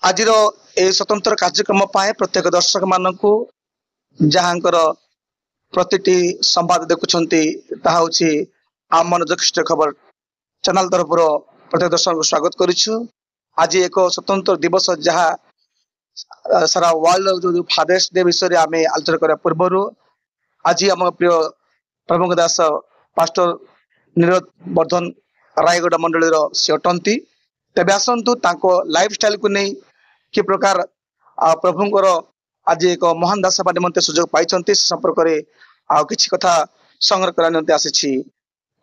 आज ए स्वतंत्र कार्यक्रम पाए प्रत्येक दर्शक मानक जहाँकर प्रतिटी संवाद देखुंट आम मनोजक खबर चैनल तरफ प्रत्येक दर्शक स्वागत करूँ। आज एक स्वतंत्र दिवस जहाँ सारा वर्ल्ड जो फादर्स डे विषय में आम आलोचना करने पूर्व आज आम प्रिय प्रभु दास पास्टर नीरज वर्धन रायगढ़ मंडल सी अटंती। तेज आसतु लाइफ स्टाइल को नहीं कि प्रकार प्रभुंर आज एक महान दास सेवा निमंते सुजोग पाई संपर्क में किसी कथा संग्रह करने आसी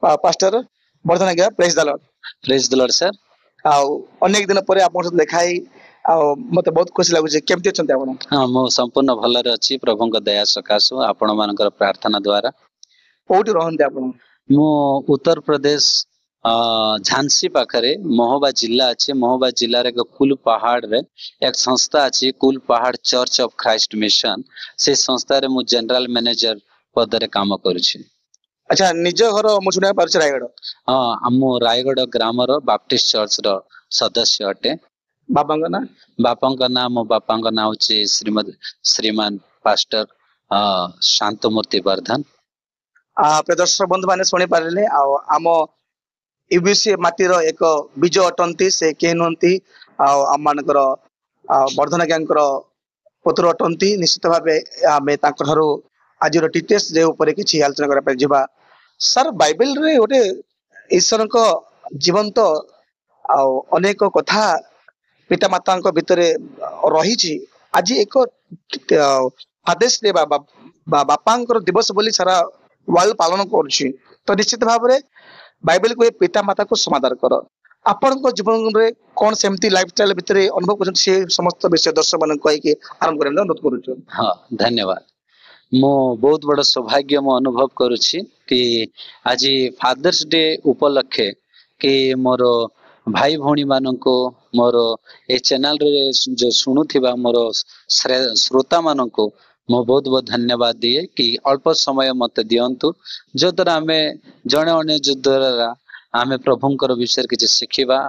पास्टर वर्धन आज्ञा प्रेज द लॉर्ड सर। अनेक दिन पर आप देखाई मत बहुत खुशी लगुच केमती अच्छा आप? हाँ मु संपूर्ण भलरे अच्छी प्रभु दया सकाशु आपण मान प्रार्थना द्वारा। कौटी रहते आप? मु उत्तर प्रदेश झांसी पाखरे महोबा जिला अच्छे। महोबा जिले कुल पहाड़ रे एक संस्था अच्छी कुल पहाड़ चर्च ऑफ क्राइस्ट मिशन से संस्था रे मु जनरल मैनेजर पद रे काम करुछि। अच्छा निज घर मु सुना पारछ रायगढ़? हाँ आम रायगढ़ ग्राम रो बाप्टिस्ट चर्च रो सदस्य अटे। बापा ना मो बापा ना होची श्रीमान पास्टर शांतमूर्ति वर्धन। दर्शक बंधु मैंने शुणी पारे आम यूबीसी माटीर एक बीज अटंती से किए नुहति आम मानकर वर्धन ज्ञानकर पुत्र अटंती। निश्चित भाव आम आज डिटेल्स जे ऊपर किसी आलोचना करा सर बाइबल रे गोटे ईश्वर जीवंत अनेक कथा पिता माता भितर रही। आज एक फादर्स डे बापा दिवस बोली सारा वर्ल्ड पालन कर तो निश्चित भाव में बाइबल को पिता माता को समाधान कर आपण जीवन में कौन सेमती लाइफ स्टाइल भितर अनुभव कर समस्त विषय दर्शक मान कही आरंभ करने अनुरोध करुँ। हाँ धन्यवाद। मो बहुत बड़ सौभाग्य मो अनुभव करुछि कि आज फादर्स डे उपलक्षे कि मोर भाई भौणी मानको मोर ए चैनल रे जो सुनुथिबा मोर श्रोता मानको मो बहुत बहुत धन्यवाद दिए कि अल्प समय मत दियंतु जो द्वारा आमे जणे अने जो द्वारा आमे प्रभुंकर विषय किछि शिखिबा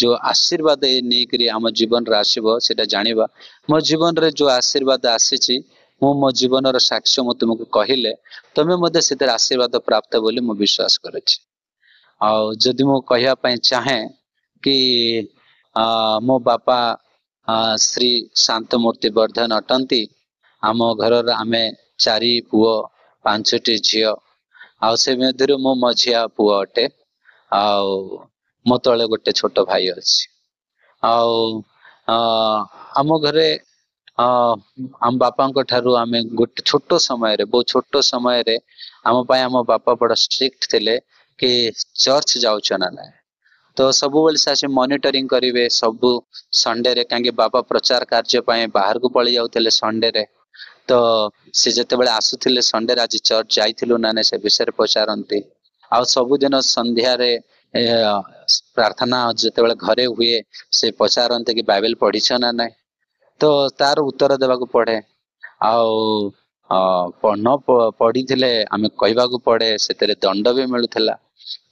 जो आशीर्वाद नै करी आम जीवन रे आसीबो सेटा जानिबा। मो जीवन रे जो आशीर्वाद आसीछि मो जीवन रो साक्ष्य मो तुमको कहिले तमे मते सेतर आशीर्वाद प्राप्त बोली मो विश्वास करछि। जदि मो कहिया पई चाहे कि मो बापा श्री शांतमूर्ति वर्धन अटंती। आम घर आमे 4 पुओ 5टी झियो से मध्य मो मझिया पुओ अटे मो तले गोटे छोट भाई अच्छी। आम घरे आम बापा ठारू आमे गोटे छोट समय रे बहुत छोट समय रे आम पाए आम बापा बड़ा स्ट्रिक्ट थिले कि चर्च जाउछ ना ना तो सब बेले से मॉनिटरिंग करेंगे सब संडे रे कहीं बापा प्रचार कार्य पाए बाहर को पड़ी जाउथिले संडे रे तो से जते बेले आसुथिले संडे रे आज चर्च जाइथिलु ना से विषय पचारंती आ सबुदिन संध्या रे प्रार्थना जते बेले घरे हुए से पचारंते कि बाइबल पढ़िछ ना ना तो तार उत्तर देवाक पड़े न पढ़ी थे आम कहवा पड़े से दंड भी मिलूला।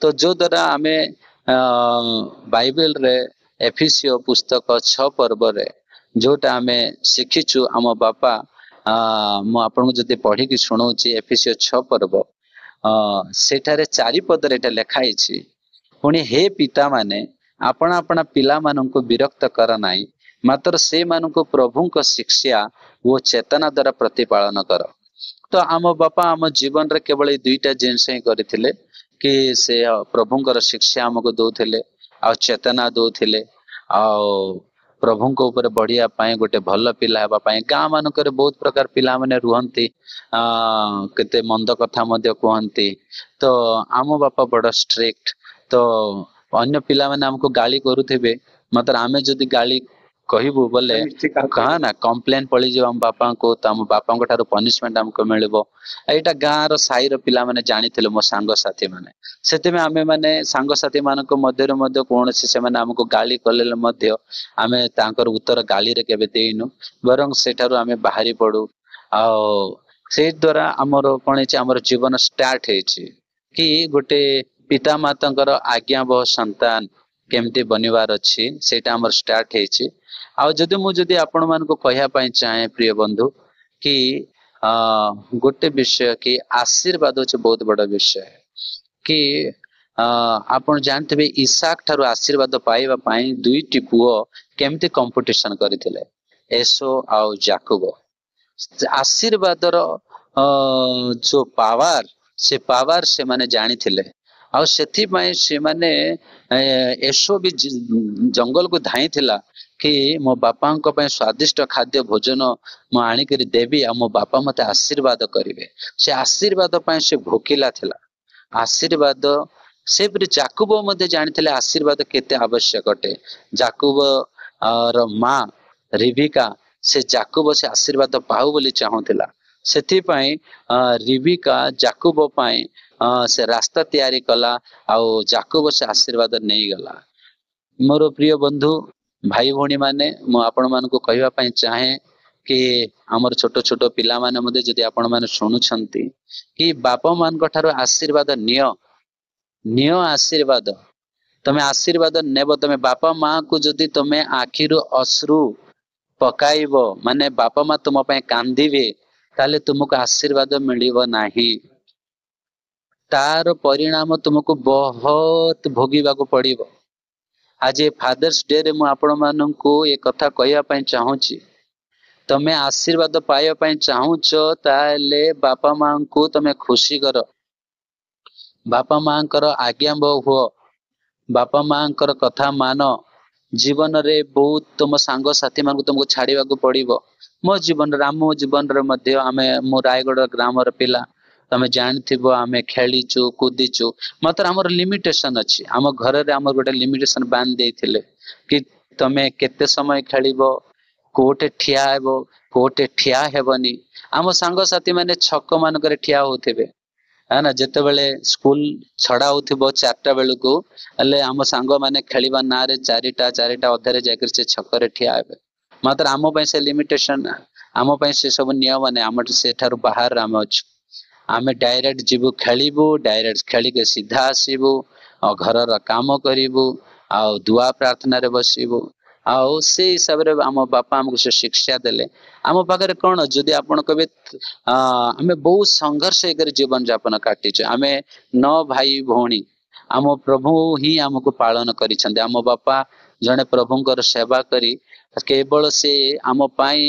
तो जो द्वारा आम बाइबल रे एफिसियो पुस्तक 6 पर्व रे जोटा आम शिखीचु आम बापा मु आपन जदि पढ़ी कि शुणाऊँगी एफिसियो 6 पर्व सेठारे 4 पदरे एटा लिखाई पुणी हे पिता माने आपना आपना पिला माननको विरक्त कर नाई मात्र से माननको प्रभु को शिक्षा वो चेतना द्वारा प्रतिपालन कर। तो आम बापा आम जीवन रे केवल 2टा जिनस ही करथिले कि से प्रभुंकर शिक्षा हमको दौले आ चेतना दौले आ प्रभु को ऊपर बढ़िया पाए गोटे भल पिला हेबा पाए। गाँ मानक बहुत प्रकार पिला माने रुहंती केते मंद कथा मध्य कहंती तो आम बापा बड़ स्ट्रिक्ट तो अन्य पिला माने हमको गाली करुथिबे मात्र आमे जदि गाली कहबू बोले कहा ना कंप्लेन पड़ी जो हम बापा को तो हम बापा ठारू पनिशमेंट हमको मिलबो। एटा गाँ रो साई रो पिला माने जानिथिले मो सांग साथी माने सेते में आमे माने सांग साथी मानको मध्य मध्य कोनोसी से माने हमको गाली कले मध्य आमे तांकर उत्तर गाली रे केबे देइनु बरং सेठारू आमे बाहरी पडू आ से द्वारा हमर कोन छै हमर जीवन स्टार्ट हेछि कि गोटे पिता मातांकर आज्ञावह संतान केमती बनवार अच्छी सेटा हमर स्टार्ट हेछि आ जदि आपण मानको कहया पई चाहे प्रिय बंधु कि गोटे विषय कि आशीर्वाद होचे बहुत बड़ा विषय कि आपण जानते इसाक ठारू आशीर्वाद पाइबा पई दुईटी पुओ केमती कंपटीशन करथिले एसो आउ जाकुब आशीर्वादर जो पावर से पावर से माने जानी थिले आ सेथि पई से माने एसो भी जंगल को धाई थिला कि मो बापा को पई स्वादिष्ट खाद्य भोजन मो आनी करी देबी आ मो बापा मते आशीर्वाद करिवे से आशीर्वाद पई से भोकिला थिला आशीर्वाद से जाकुब मध्य जानी आशीर्वाद केते आवश्यक अटे जाकुब और माँ रिबिका से जाकुब से आशीर्वाद पाऊ बोली चाहूला सेथि पई रिबिका जाकुब पई से रास्ता तैयारी कला आउ जाकुब से आशीर्वाद नहीं गला। मोर प्रिय बंधु भाई भौणी माने मु आपण मानको कहबा पई चाहे कि हमर छोट छोट पिला माने मधे जदि आपण माने सुनुछंती कि बापा मान को ठारो आशीर्वाद नियो आशीर्वाद तमे आशीर्वाद नेब तमे बापा माँ को जदि तमे आखिरु अश्रु पकाइबो माने बापा माँ तुम पे कांदिबे ताले तुमको आशीर्वाद मिलिबो नाही तार परिणाम तुमको बहुत भोगिबा को पड़िबो। आज फादर्स डे रे मु आपण माननकु ए कथा कहया पई चाहूची तमे आशीर्वाद पाइबा पई चाहूच ताले बापा माँ को तमे खुशी करो बापा माँ आज्ञा हुओ बापा माँ कथा मान जीवन रे बहुत तुम सांग साथी मान तुमको छाड़वा को पड़ो मो जीवन मो जीवन रे मध्य आमे मो रायगढ़ ग्राम पिला तमे जानथिबो आमे खेलीचु कूदीचु मात्र हमर लिमिटेशन अछि आम घर रे हमर गोटे लिमिटेशन बांध देथिले कि तमे केते समय खेलिबो कोटे ठिया हेबो कोटे ठिया हेबनी आम सांग साथी माने छक मान करे ठिया होथिबे है ना जिते बेले स्कूल छड़ा होथिबो 4टा बेलू को अले आम सांग माने खेलिबा ना रे 4टा अधरे जाकर से छकरे ठिया हेबे मात्र आम पई से लिमिटेशन आम पई से सब नियम माने आम से ठारू बाहर आम अछि आमे डायरेक्ट जीवु खेलिबु डायरेक्ट खेली के सीधा आसीबु और घर रा काम करिबु आ दुआ प्रार्थना रे बसिबु आउ से हिसाब रे आम बापा हमको से शिक्षा देले आम पाखरे कौन जदि आपण कबे आमे बहुत संघर्ष कर जीवन यापन काटिचे आमे 9 भाई भौणी आम प्रभु ही हमको पालन करिछन्ते आम बापा जने प्रभुंकर सेवा करी केवल से आम पाई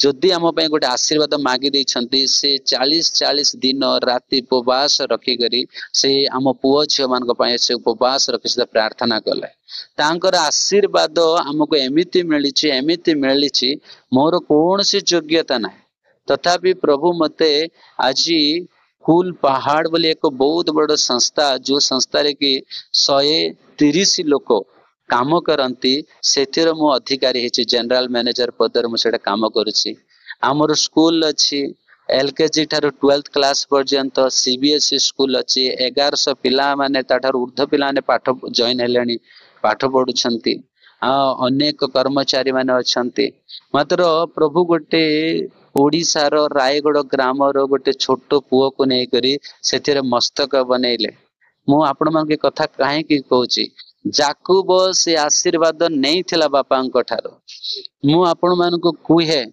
जदि आम पाई गोटे आशीर्वाद मागी देछन्ती से 40 दिन राति उपवास रखी करी से आम पुओ झियो मान पाई से उपवास रखी से प्रार्थना कले तांकर आशीर्वाद हमको एमिति मिलिछि मोर कोनसी योग्यता ना तथापि प्रभु मते आज कुल पहाड़ बोली एक बहुत बड़ संस्था जो संस्था रे कि 130 लोक काम करती से मु अधिकारी है जनरल मैनेजर पदर मुझे काम करुच्ची आमर स्कूल अच्छी एलकेजी ठारू 12th क्लास पर्यंत सीबीएसई स्कूल अच्छी 1100 पिला माने ताठार ऊर्ध्व पिला ने पाठ जॉइन हेलेनी पाठ पढ़ुछंती अनेक कर्मचारी माने अछंती मात्र प्रभु गोटे ओडिशार रायगढ़ ग्राम गोटे छोट पुओ को नहीं करी से मस्तक बनैले मु आपण मान के कथा काहे की कहूची जाकुब से आशीर्वाद नहीं थिला बापा ठारो मु आपण मान को कुहे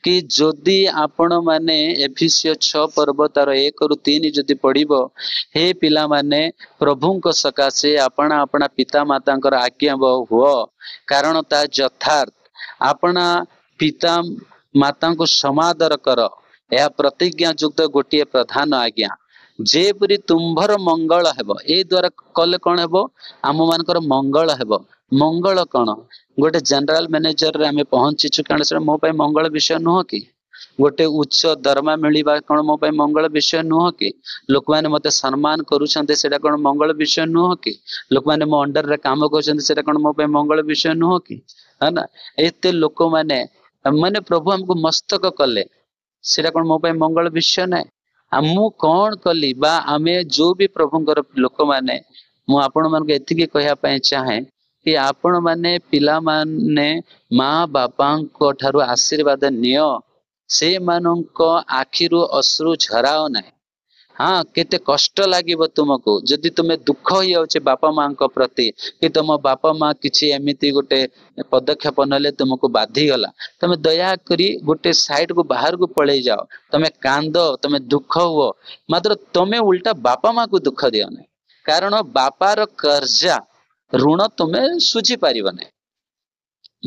कि जदि आपण माने एफिसियो 6 पर्व तार 1 रु 3 जदि पढ़िबो हे पिला माने प्रभुंक सकाशे आपना अपना पिता मातांकर आज्ञा हुओ कारण ता यथार्थ आपना पिता माता को समादर कर यह प्रतिज्ञा युक्त गोटे प्रधान आज्ञा जेपरी तुम्भर मंगल हेबो ए द्वारा कले कौन हेबो आम मानकर मंगल हेबो मंगल कौन गोटे जनरल मैनेजर रे आमे पहुंचीछु कारण से मो पय मंगल विषय नुह कि गोटे उच्च दरमा मिलिबा कौन मो पय मंगल विषय नुह कि लोक माने मते सम्मान करूछन्ते सेटा कौन मंगल विषय नुह कि लोक माने मो अंडर रे काम करूछन्ते सेटा कौन मो पय मंगल विषय नुह कि है ना एते लोक माने माने प्रभु हमको मस्तक कले सेटा कौन मो पय मंगल विषय नै मु कौन कली बा आमे जो भी प्रभुंकर लोक माने मु आपण मान के एतिके कहया पय चाहे कि आपण माने पिला माने माँ बापा को ठारू आशीर्वाद नियो से मानक आखिरु अश्रु झराओ ना हाँ केते कष्ट लागिब तुमको जदि तुमे दुख हो जाउछे बापा माँ को प्रति कि तुम बापा माँ किछि एमिति गोटे पदक्षेप नले तुमको बाधी गला तमे दया करी गोटे साइड को बाहर को पळेई जाओ तमे कांद तमे दुख हुओ मात्र तमे उल्टा बापा माँ को दुख दियो नै कारण बापार कर्जा ऋण तुमे सुझी पारिबो नै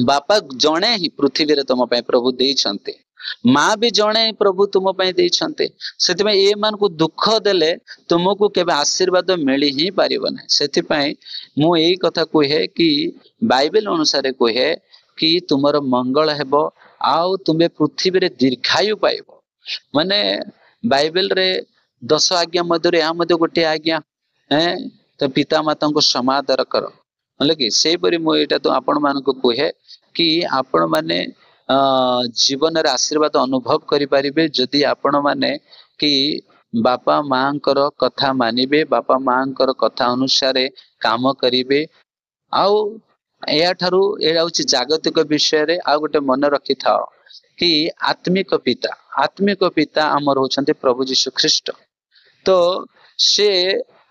बापा जणे ही पृथ्वी रे तुम पय प्रभु देइछन्ते माँ भी जणे प्रभु तुम पय देइछन्ते सेति में ए मान को दुख देले तुमको केबे आशीर्वाद मिली ही पारिबो नै सेति पय मु एई कथा कहे कि बाइबल अनुसार कहे कि तुमर मंगल हेबो आउ तुमे पृथ्वी रे दीर्घायु पाइबो माने बाइबल रे 10 आज्ञा मध्य या मध्य गोटे आज्ञा तो पिता माता को समादर कर कि से परी मु एटा तो आपण मान को कहे कि आपण माने जीवन रे आशीर्वाद अनुभव करि परिबे जदि आपण माने कि बापा माँ कथा मानिबे बापा माँ कथा अनुसार काम करिवे आउ या ठारू एटा होछि जागतिक विषय रे आ गोटे मन रखि थाओ कि आत्मिक पिता हमर होछन्ते प्रभु यीशु ख्रीष्ट तो से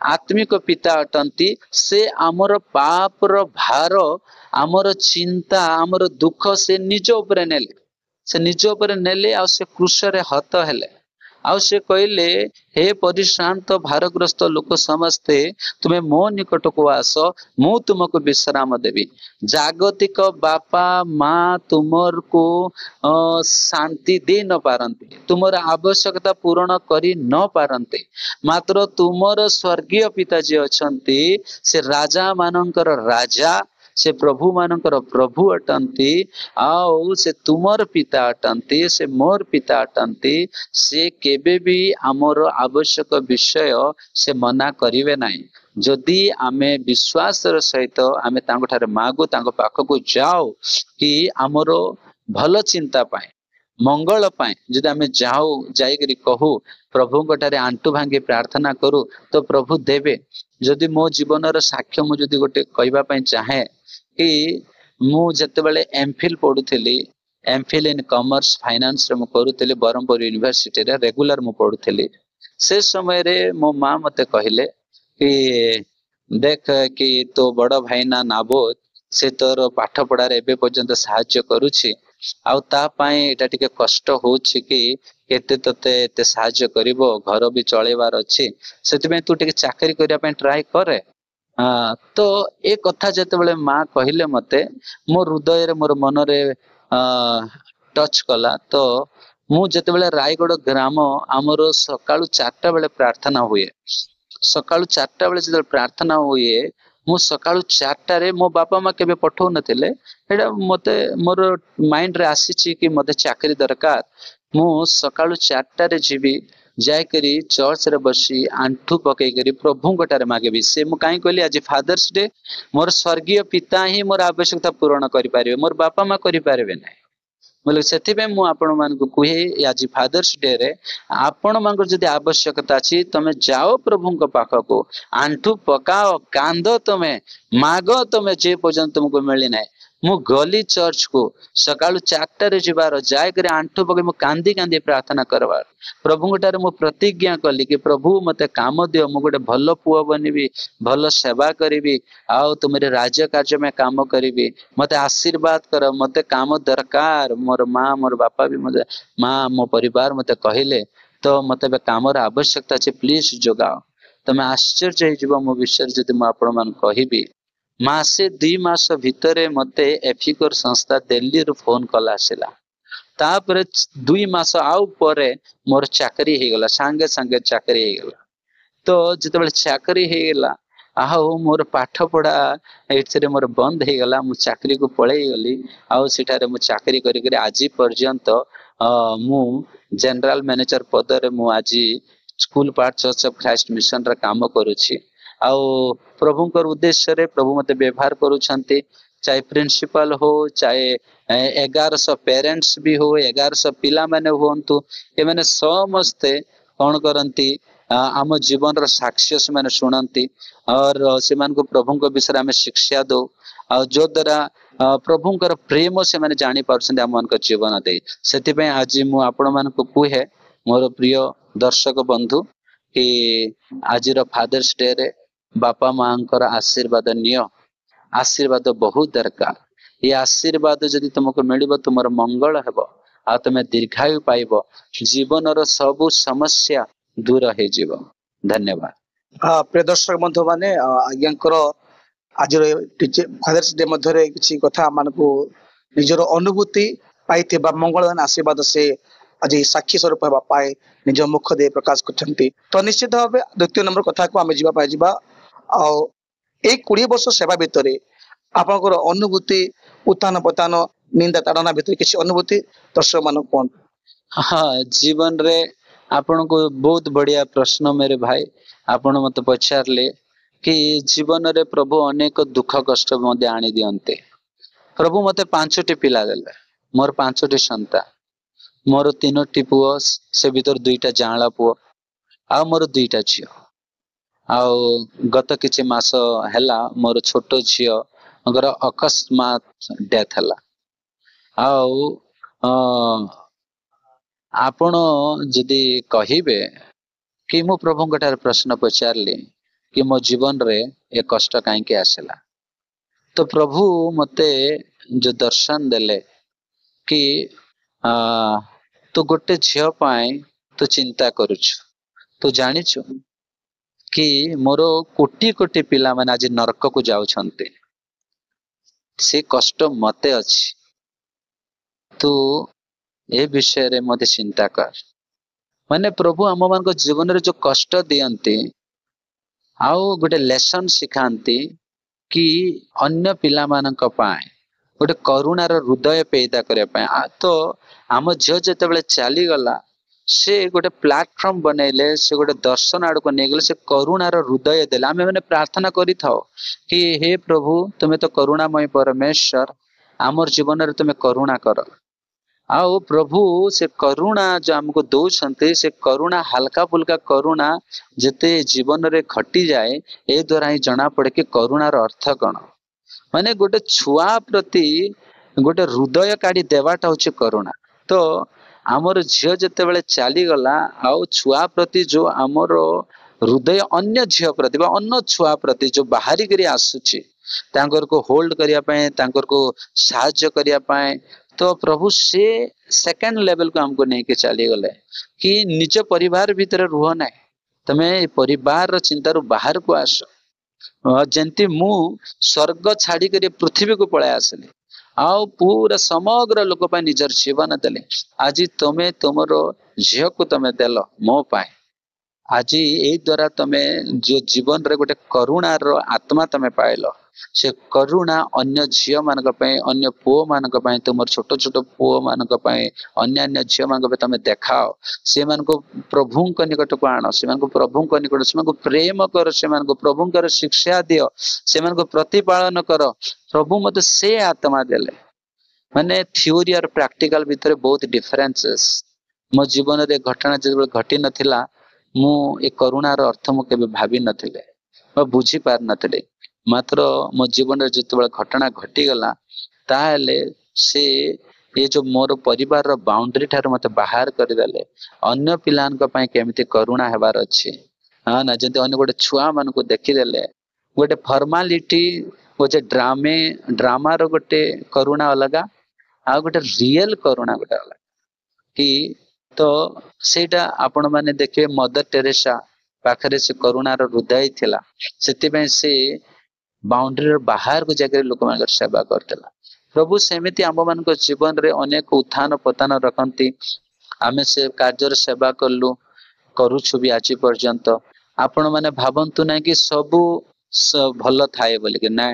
आत्मिक पिता अटंती से आमर पाप रो भार आमर चिंता आमर दुख से निज ऊपर नेले आ से क्रूस रे हत हेले आ से कहले हे परिश्रांत भारग्रस्त लोक समस्ते तुम्हें मो निकट को आस मु तुमको विश्राम देवी जागतिक बापा माँ तुमर को शांति दे न पारंते तुमर आवश्यकता पूर्ण करी न पारंते मात्र तुमर स्वर्गीय पिता जी अछंती से राजा मानकर राजा से प्रभु मानकर प्रभु अटंती आउ से तुमर पिता अटंती से मोर पिता अटंती से केबे भी आमर आवश्यक विषय से मना करिवे नाही जदि आमे विश्वास सहित आमे तांको ठारे मागु तांको पाखको जाओ कि आमर भल चिंता पाए मंगल पाए जदि आमे जाओ जाई करी कहू प्रभु ठारे आंटू भांगी प्रार्थना करू तो प्रभु देवे जदि मो जीवनर साक्ष्य मु जदि गोटे कहबा पई चाहे कि मु जते बेले एमफिल पढुथली एमफिल इन कॉमर्स फाइनेंस रे मु करूथली बरमपुर यूनिवर्सिटी रे रेगुलर मु पढुथली से समय रे मो मां मते कहिले कि देख कि तो बड़ भाई ना नाबोध से तोर पाठ पढ़ा रे एबे पर्यंत सहाय्य करूछि आउ ता पाए एटा टिके कष्ट होछि कि केते तते एते सहाय्य करिवो घर भी चलेबार अछि सेति में तू टिके चाकरी करिया पे ट्राई करे तो ए कथा जते बेले माँ कहिले मते मोर हृदय रे मोर मन रे टच कला तो मु जते बेले रायगढ़ ग्राम आमर सकाळु 4टा बेले प्रार्थना हुए सकाळु 4टा बेले जते प्रार्थना हुए मु सकाळु 4टा रे मो बापा माँ केबे पठौ नथिले एडा मते मोर माइंड रे आसीची कि मते चाकरी दरकार मु सकाळु 4टा रे जीवी जाय करी चर्च रे बसी आंठू पकई करी प्रभु गटारे मागेबी से मु काई कहली आज फादर्स डे मोर स्वर्गीय पिता ही मोर आवश्यकता पूर्ण करि पारिबे मोर बापा माँ करि पारिबे नै बोले सेति पे मु आपण मान को कहे आज फादर्स डे रे आपण मान को जदी आवश्यकता अछि तमे जाओ प्रभु को पाख को आंठू पकाओ कांदो तमे मागो तमे जे पर्यंत तुमको मिली नै मु गली चर्च को सकाळु 4टा रे जिबार जाय करे आंठू पके मु कांदी कांदी प्रार्थना करबार प्रभु गोटारे मु प्रतिज्ञा कली कि प्रभु मते काम दियो मु गोटे भलो पुओ बनिबी भलो सेवा करिबी आउ तुमरे राज्य कार्य में काम करिबी मते आशीर्वाद कर मते काम दरकार मोर माँ मोर बापा भी मते माँ मो परिवार मते कहिले तो मते बे कामर आवश्यकता छे प्लीज जोगाओ तमे आश्चर्य हिजबो मो विषय जदि मु आपण मान कहिबी मासे 2 मास भितरे मते एफिकोर संस्था दिल्ली रो फोन कॉल आसिला तापर 2 मास आउ परे मोर चाकरी हे गेला संगे संगे चाकरी हे गेला तो जते बेले चाकरी हे गेला आउ मोर पाठ पढ़ा एथरे मोर बंद हे गेला मु चाकरी को पळै गली आउ सिठारे मु चाकरी करी करी आज पर्यंत मु जनरल मैनेजर पद रे मु आज school part church of Christ mission रा काम करूछि आउ प्रभुकर उद्देश्य रे प्रभु मते व्यवहार करूछंती चाहे प्रिंसिपल हो चाहे 1100 पेरेंट्स भी हो 1100 पिला माने होंतु ए माने समस्ते कोन करंती आम जीवन रो साक्ष्य से माने सुनंती और से मान को प्रभु को विषय में शिक्षा दो आ जो द्वारा प्रभुकर प्रेम से माने जानि पारछन हम मन को जीवन दे सेति पे आज मु आपण मान को कुहे मोर प्रिय दर्शक बंधु कि आज फादर्स डे रे बापा मांकर आशीर्वाद नियो। आशीर्वाद बहुत दरकार। ये आशीर्वाद जदि तुमको मिलिबो तुमर मंगल हेबो आ तुम दीर्घायु पाइबो, जीवन रो सब समस्या दूर हो जीवो। धन्यवाद। प्रिय दर्शक बंधु माने आज्ञाकर आज फादर्स डे मध्य किसी कथा मानकु निजर अनुभूति पाई मंगलदान आशीर्वाद से आज साक्षी स्वरूप होगा पाए निज मुख दे प्रकाश करछंती। तो निश्चित भाव द्वितीय नंबर कथा को आम जा एक 20 वर्ष सेवा भितर आपनकर अनुभूति उत्थान पतन निंदा ताड़ना भितर किसी अनुभूति दर्शक मान कौन? हाँ, जीवन रे आपन को बहुत बढ़िया प्रश्न मेरे भाई आपण मत पचारे कि जीवन रे प्रभु अनेक दुख कष्ट मध्य आनी दियंते। प्रभु मते 5टी पिला देले, मोर 5टी संतान, मोर 3टी पुओ से भीतर 2टा जांला पुओ आ मोर 2टा झियो। आउ गत किछि मास हैला मोर छोट झियो अगर अकस्मात डेथ हैला। आउ आपण जदि कहिबे कि मु प्रभु ठार प्रश्न पचारली कि मो जीवन रे ए कष्ट कहीं आसला, तो प्रभु मते जो दर्शन देले कि तू गोटे झियो पाए तू चिंता करुछु, तू जानिछु कि मोर कोटी कोटी पिला माने आज नरक को जाउछन्ते, से कष्ट मते अछि, तू ए विषय रे मते चिंता कर। माने प्रभु आम मान जीवन रे जो कष्ट दियंती आउ गोटे लेसन सिखांती कि अन्य पिला मानक पाए गोटे करुणार हृदय पैदा करने। तो आम झील जिते चली गला से गोटे प्लाटफर्म बनैले, से गोटे दर्शन आड़ को नहीं गले, से करुणार हृदय देले। आम मैंने प्रार्थना करि थाओ कि हे प्रभु तुम्हें तो करुणामय परमेश्वर, आमर जीवन रे तुम्हें करुणा कर। आओ प्रभु से करुणा जो हमको दौरान से करुणा हल्का फुल्का करुणा जिते जीवन रे घटी जाए, ए द्वारा ही जना पड़े कि करुणार अर्थ कौन। माने गोटे छुआ प्रति गोटे हृदय काढ़ी देवाटा हूँ करुणा। तो आमर झील जिते चली गला आउ छुआ प्रति जो आमर हृदय अन्य झील प्रति अन्य छुआ प्रति जो बाहरी करी आसुची तांकर को होल्ड करिया पाए, तांकर को साहाय्य करिया पाए, तो प्रभु से सेकंड लेवल को हमको नहीं के चली गले कि निज परिवार भीतर रुह ना, तमें परिवार चिंता रू बाहर को आस। जंती मु स्वर्ग छाड़ी कर पृथ्वी को पळाय आसली आउ पूरा समग्र लोक पाए निजर जीवन देले। आज तमें तुमर झील को तमें देल मो पाए, आज ए द्वारा तमें जो जीवन रे गोटे करुणार आत्मा तमें पाइल, से करुणा अन्य झील मानक पय, अन्य पुओ मानक पय, तुमर छोट छोट पुओ मानक पय, अन्य अन्य झील मानक पय तमें देखाओ। से मानको प्रभु निकट को आण, से मानको प्रभु निकट, से मानको प्रेम कर, से मानको प्रभुंकर शिक्षा दियो, से मानको प्रतिपालन कर। प्रभु मते से आत्मा देले। माने थ्योरी और प्रैक्टिकल भीतर बहुत डिफरेंसेस। मो जीवन रे घटना जब घटी नथिला मु ए करुणार अर्थ मु केबे भाबी नथिले, बुझी पार नथिले। मात्र मो जीवन रे जिते घटना घटी गला ताले से ये जो मोर परिवार बाउंड्री ठार मते बाहर करदेले, अन्य पिलान को पाए केमिति करुणा हेबार अछि। हाँ ना, जदि अन्य गोटे छुआ मान को देखिदेले गोटे फॉर्मालिटी गोटे ड्रामा रो गोटे करुणा अलगा आ गोटे रियल करुणा गोटे अलगा कि तो सेटा आपण माने देखिए मदर टेरेसा पाखरे से करुणार हृदय थिला, सेति से बाउंड्री बाहर को जाकर लोक मान सेवा करतला। प्रभु सेमिति आम मान जीवन रे अनेक उत्थान पतन रखती। आमे से कार्य सेवा कलु करुछु भी आज पर्यंत। आपण माने भावंतु ना कि सबु भल थाए बोली कि ना,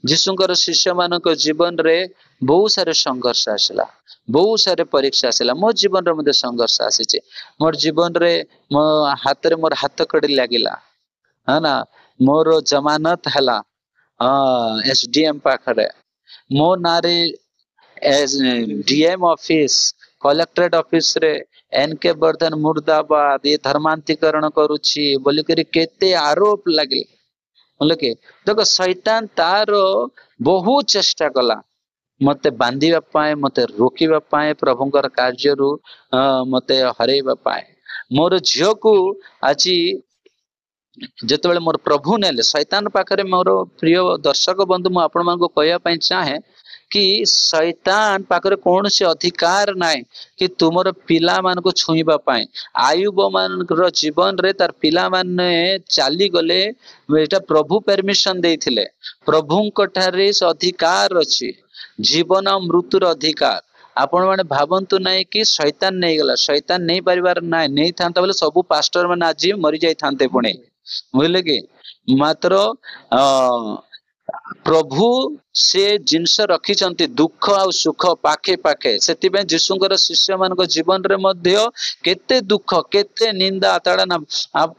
जीशुंकर शिष्य मानक जीवन रे बहुत सारे संघर्ष आसला, बहुत सारे परीक्षा आसला। मो जीवन रे मते संघर्ष आसीचे। मोर जीवन रे मो हाथ रे मोर हाथ कड़ी लागिला, है ना, मोर जमानत हला एसडीएम पाखरे, मो नारे डीएम ऑफिस कलेक्टरेट ऑफिस रे एनके वर्धन मुर्दाबाद ये धर्मांतरीकरण करुछि बोली करी केते आरोप लागे। के देखो शैतान तार बहुत चेष्टा कला मते बांधिबा पाए, मते रोकिबा पाए, प्रभुंकर कार्यरू मते हरेबा पाए। मोर झील को आज जितेबाला मोर प्रभु नेले शैतान पाखे मोर प्रिय दर्शक बंधु मुझे आपण मान कहवाई चाहे कि शैतान पाखे कौन से अधिकार नाई कि तुमर पिला मान को छुईबा पाए आयुब मान जीवन रे तार पिला माने चली गले एटा प्रभु परमिशन देथिले प्रभु ठारे से अधिकार अच्छी जीवन और मृत्युर अधिकार आपण मैंने भावतु ना कि शैतान नहीं गला शैतान नहीं पारिबार ना नहीं था बोले सब पास्टर मैंने आज मरी जाई थांते पुणे बुझे कि मात्र प्रभु से जिनस रखिंट दुख आ सुख पाखे पाखे से जीशुकर शिष्य मान जीवन रे मध्य केते दुख केते निंदा ताड़ना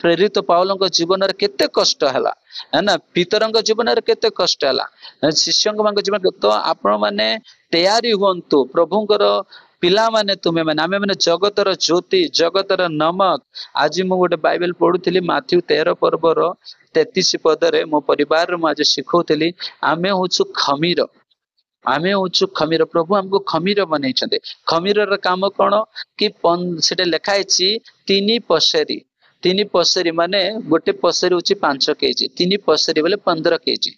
प्रेरित पाउल जीवन रे केते कष्ट है ना पितर जीवन रे केते कष्ट है शिष्य मान जीवन तो आपण माने तैयारी हुंतु प्रभुंकर पिला माने तुम्हें मैंने आम मैंने जगतर ज्योति जगतर नमक आज मु गोटे बाइबल पढ़ुली माथ्यू 13 पर्वर 33 पदरे मो परिवार आज शिखौली आमे होचु खमीर आमे होचु खमीर प्रभु हमको खमीर बनै खमीर काम कौन कि सेटा लिखाई 3 पसेरी माने गोटे पसेरी हूँ 5 केजी 3 पसेरी बोले 15 केजी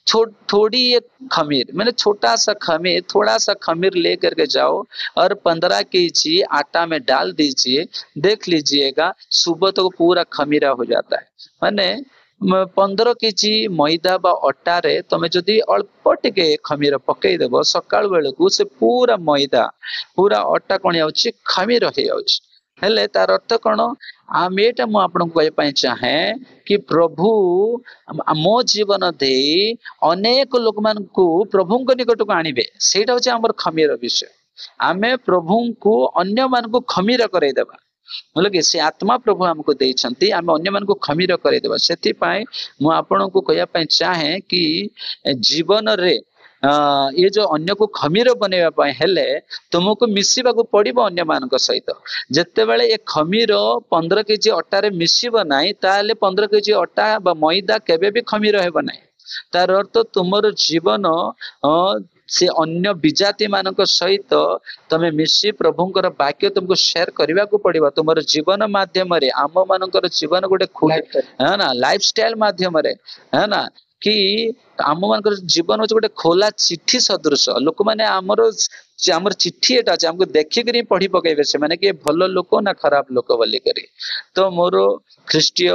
थोड़ी एक खमीर मैंने छोटा सा खमीर थोड़ा सा खमीर लेकर के जाओ और 15 केजी आटा में डाल दीजिए देख लीजिएगा सुबह तो पूरा खमीरा हो जाता है माने 15 केजी मैदा बा अटा रे तमे जदि अल्प टिके खमीर पकई देबो सकाळ बेलकू से पूरा मैदा पूरा अटा कोन आउची खमीर हो जाउची हेले तार अर्थ कौन आम एटा मु आपन को कहय चाहे कि प्रभु मो जीवन दे अनेक लोक मान को प्रभु निकट को आनिबे सेटा होचे हमर खमीर विषय आमे प्रभु को अन्य मान को खमीर करई देबा बोले कि से आत्मा प्रभु हमको देइछंती आमे अन्य मान को खमीर करई देबा सेति पाए मु आपन को कहया पय चाहे कि जीवन रे ये जो अन्य को खमीर बनैबा हेले तुमको मिसिबा को पड़िबो अन्य मान सहित जेते बेले ये खमीर 15 केजी अटा रे मिसिबो नाही ताले 15 केजी अटा बा मैदा केबे भी खमीर हेबो नाही तार अर्थ तुमर जीवन से अन्य विजाति मान सहित तमे मिसी प्रभुंकर वाक्य तुमको शेयर करने को पड़िबा तुमर जीवन माध्यम रे आम मानकर जीवन गोटे है ना लाइफस्टाइल माध्यम रे है ना कि आम मान जीवन हूँ गोटे खोला चिट्ठी सदृश लोक मैंने आमर चिट्ठी एटा अच्छे हमको देखिक पढ़ी पकेबे से माने कि भल लोक ना खराब लोक बोली करी तो मोर ख्रीष्टीय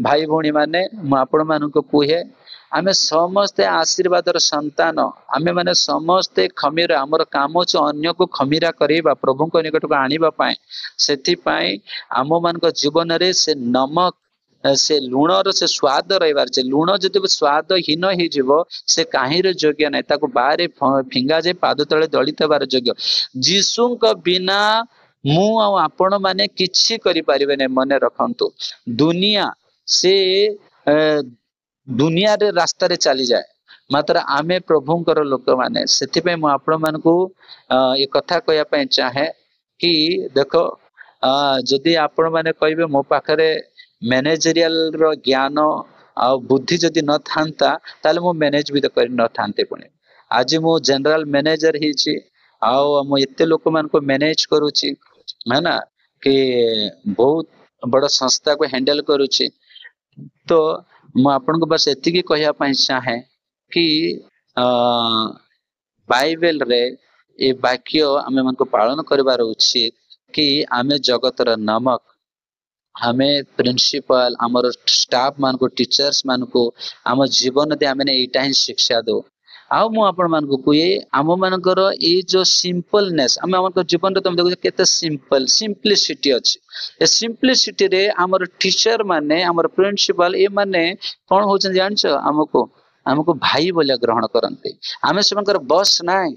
भाई भौणी माने मु आपण मानक कहे आमे समस्ते आशीर्वादर संतान आमे माने समस्ते खमीर आमर काम अच्छे अन्य को खमीरा करवा प्रभु निकट को आनिबा पाए सेथि पाए आम मान जीवन रे से नमक से लुणर से स्वाद रहीबार से लुण जब स्वादहीन हो से कहीं योग्य नहीं ताको बाहर फिंगा जाए पाद तले दलित बार योग्य जीशु बिना मु आपण माने किछि करि परिबे नै मने रखंतु दुनिया से दुनिया रे रास्ता रे चली जाए मात्र आमे प्रभुंकर लोक माने सेथिपे मु आपण मानकू ए कथा कहया पय चाहे कि देखो जदि आपण माने कहबे मो पाखरे मैनेजरियल रो ज्ञान आ बुद्धि जदि न थांता ताले मो मैनेज भी तो कर न थांते पुणे आज मो जनरल मैनेजर ही छी आ मो एते लोक मान को मैनेज करूची है ना कि बहुत बड़ संस्था को हैंडल करूची तो मु आपन को बस एति की कहया पय चाहे कि बाइबल रे ए वाक्य आमे मन को पालन करबार उचित कि आमे जगतर नमक हमें प्रिंसिपल आमर स्टाफ मान को टीचर्स मान को आम जीवन दे आमे एटा ही शिक्षा दो आउ मु आपण मान को कहे आम मानकर ये जो सिंपलनेस आम आम जीवन तुम देखो केते सिंपल सिंपलिसिटी अच्छी ए सिंपलिसिटी रे आमर टीचर माने आमर प्रिंसिपल ए माने कौन होचन जानछ हमको भाई बोले ग्रहण करते आमे सेमकर बस नाय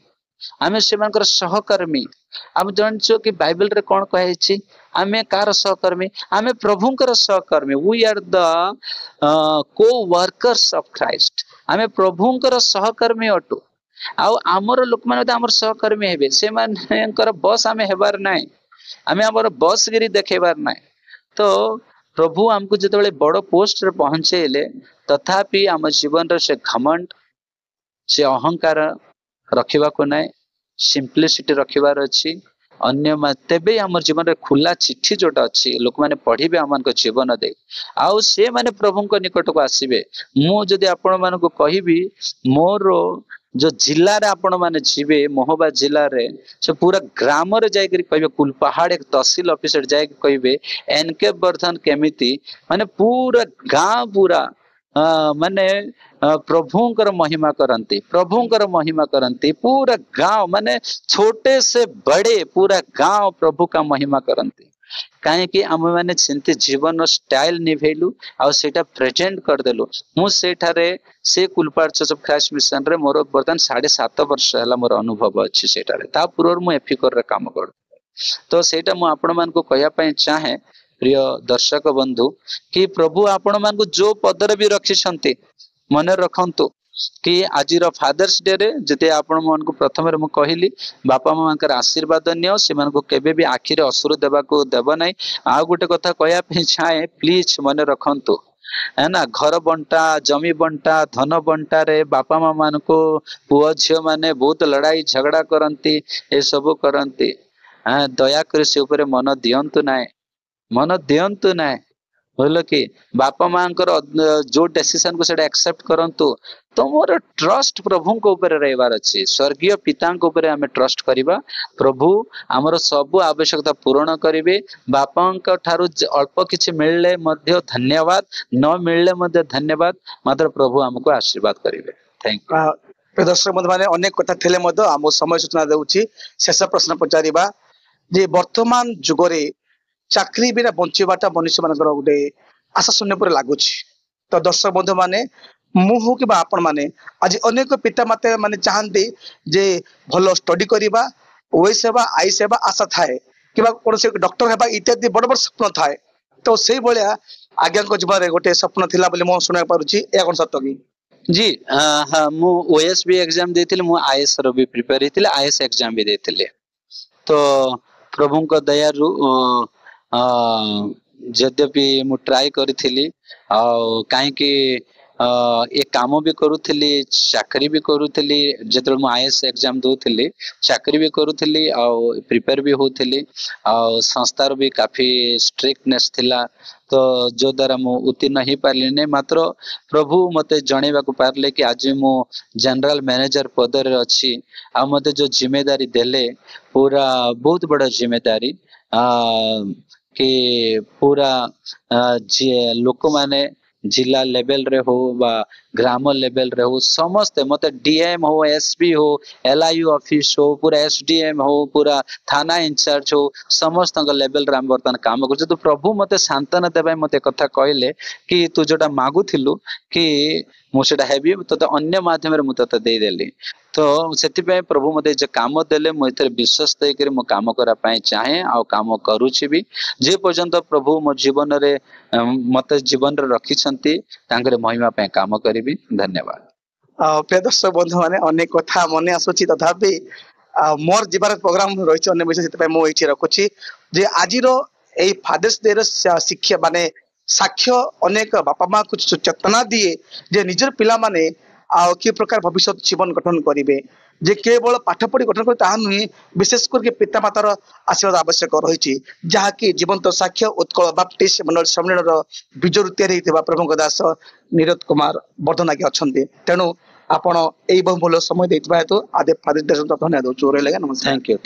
आमे सेमकर सहकर्मी आम जानछो कि बाइबल रे कौन कहे आमे कार सहकर्मी आमे प्रभुंकर सहकर्मी वी आर द को वर्कर्स ऑफ क्राइस्ट आमे प्रभुंकर सहकर्मी अटू आउ आमर लोक माने आमर सहकर्मी हेबे से मानकर बस आमे हेबार नाय आमे आमर बस गिरी देखेबार नाय तो प्रभु हमको जतबेले बड़ पोस्ट रे पहुंचेले तथापि आम जीवन रे से घमंड से अहंकार रखिबा को नाय सिंपलिसिटी रखिबार अछि तेबे हमर जीवन रे खुला चिट्ठी जोटा अछि लोक माने पढ़िबे हमन को जीवन दे आउ से माने प्रभु को निकट को आसीबे। मु जदि आपण मान को कहिबी मोर जो जिल्ला रे आपण माने जीवे महोबा जिल्ला रे से पूरा ग्राम रे जाय करी कहबे कुल पहाड़ एक तहसील ऑफिस रे जाय कहबे एनके वर्धन केमिति माने पूरा गांव पूरा माने प्रभुंकर महिमा करंती पूरा गांव माने छोटे से बड़े पूरा गांव प्रभु का महिमा करंती कहीं आम मैंने सेमती जीवन स्टाइल निभेलु आ सेटा प्रेजेंट करदेलु मु सेठारे से कुलपाड़ चर्च ऑफ क्राइस्ट मिशन रे मोर बर्तमान 7.5 वर्ष है मोर अनुभव अच्छी सेठारे ता पूर्व मु एफिकर रे काम कर तो सेटा मु आपण मान को कहया पई चाहे प्रिय दर्शक बंधु कि प्रभु आपण मान को जो पदर भी रखिसंती मन रखंतु कि आज फादर्स डे रे जते आपण मन को प्रथम रे मु कहली बापा मां कर आशीर्वाद नियो से मन को केबे भी आखिरे असुर देबा को देबो नै आ गोटे कथा कहया पे चाहे प्लीज मन रखंतु है ना घर बंटा जमी बंटा धन बंटा रे बापा मां मान को पुओ झियो माने बहुत लड़ाई झगड़ा करंती ए सब करंती दया कर से ऊपर मन दियंतु नाय बोलो कि बापा मां जो डिसीजन को सेटा एक्सेप्ट करंतु तो मोर ट्रस्ट प्रभु को ऊपर रहबार अछि स्वर्गीय पिता को ऊपर हमें ट्रस्ट करिबा प्रभु हमर सब आवश्यकता पूर्ण करिवे बापा का ठारू अल्प किछि मिलले मध्य धन्यवाद न मिलले मध्य धन्यवाद मात्र प्रभु हमको आशीर्वाद करिवे थैंक यू। दर्शक बंधु माने अनेक कथा थेले मध्य हम समय सूचना देउछि शेष प्रश्न पचारिबा जे वर्तमान जुगरे चाकरी बिना बंचिबाटा मनुष्य मानकर गोटे आशा शून्य पर लागुछि तो दर्शक बंधु माने मु हो कि आपण माने आज अनेक पिता माता माने चाहंती जे भलो स्टडी करिबा ओई सेवा आई सेवा आशा थाए कि कोन से डॉक्टर हेबा इत्यादि बड़ बड़ स्वप्न थाए तो सेही बळिया आज्ञा को जीवन रे गोटे स्वप्न थिला बोली मो सुना पारुछि ए कोन सत्य की जी हां मु ओएसबी एग्जाम देथिले मु आईएएस रो भी प्रिपेयर हेतिले आईएएस एग्जाम भी देथिले तो प्रभु को दया रु यद्यपि मु ट्राई करी कहीं ए काम भी करूली चाकरी भी करूली जो मु आईएएस एग्जाम दूसरी चाकरी भी करूली प्रिपेयर भी होती संस्थार भी काफी स्ट्रिक्टनेस थिला तो जो द्वारा मु उत्तीर्ण ही पारली नहीं मात्र प्रभु मते जणेबा को पारले कि आज मु जनरल मैनेजर पद रे अछि आ मते जो जिम्मेदारी देले पूरा बहुत बड़ा जिम्मेदारी कि पूरा लोक माने जिला लेवल रे हो बा ग्राम लेवल रे हो समस्त मते डीएम हो एसपी हो एलआईयू ऑफिस हो पूरा एसडीएम हो पूरा थाना इंचार्ज हो समस्त लेवल रे हम बर्तन काम कर तो प्रभु मते सांत्वना देबा मते कथा कहले कि तू जोटा मागुथिलु कि मु सेटा हेबी तो अन्य माध्यम रे मु तते दे देली तो सेति पे प्रभु मते जे काम देले मु एथरे विश्वास दे कर मु काम करा पाए चाहे आ काम करूछि भी जे पर्यंत प्रभु मो जीवन रे मते जीवन रे रखी छंती तांकर महिमा पे काम करिबी धन्यवाद। प्रिय दर्शक बंधु माने अनेक कथा मने आसुछि तथापि मोर जीवार प्रोग्राम रहिछि अन्य विषय सेति पे मु एठी रखुछि जे आजिरो एई फादर्स डे रे शिक्षा माने साक्ष्य अनेक बापा मां कुछ चेतना दिए जे निजर पिला माने आ कि प्रकार भविष्य जीवन गठन करिवे जे केवल पाठ पढ़ी गठन कर ताहा नुहे विशेष करके पिता मातार आशीर्वाद आवश्यक रही जहाँकि जीवंत साक्ष्य उत्कल बाप्टिस्ट मंडल सम्मेलन बीजरू तैयारी प्रभु दास नीरज कुमार वर्धन आगे अच्छा तेणु आपण यही बहुमूल्य समय देते हेतु आदि धन्यवाद। Thank you.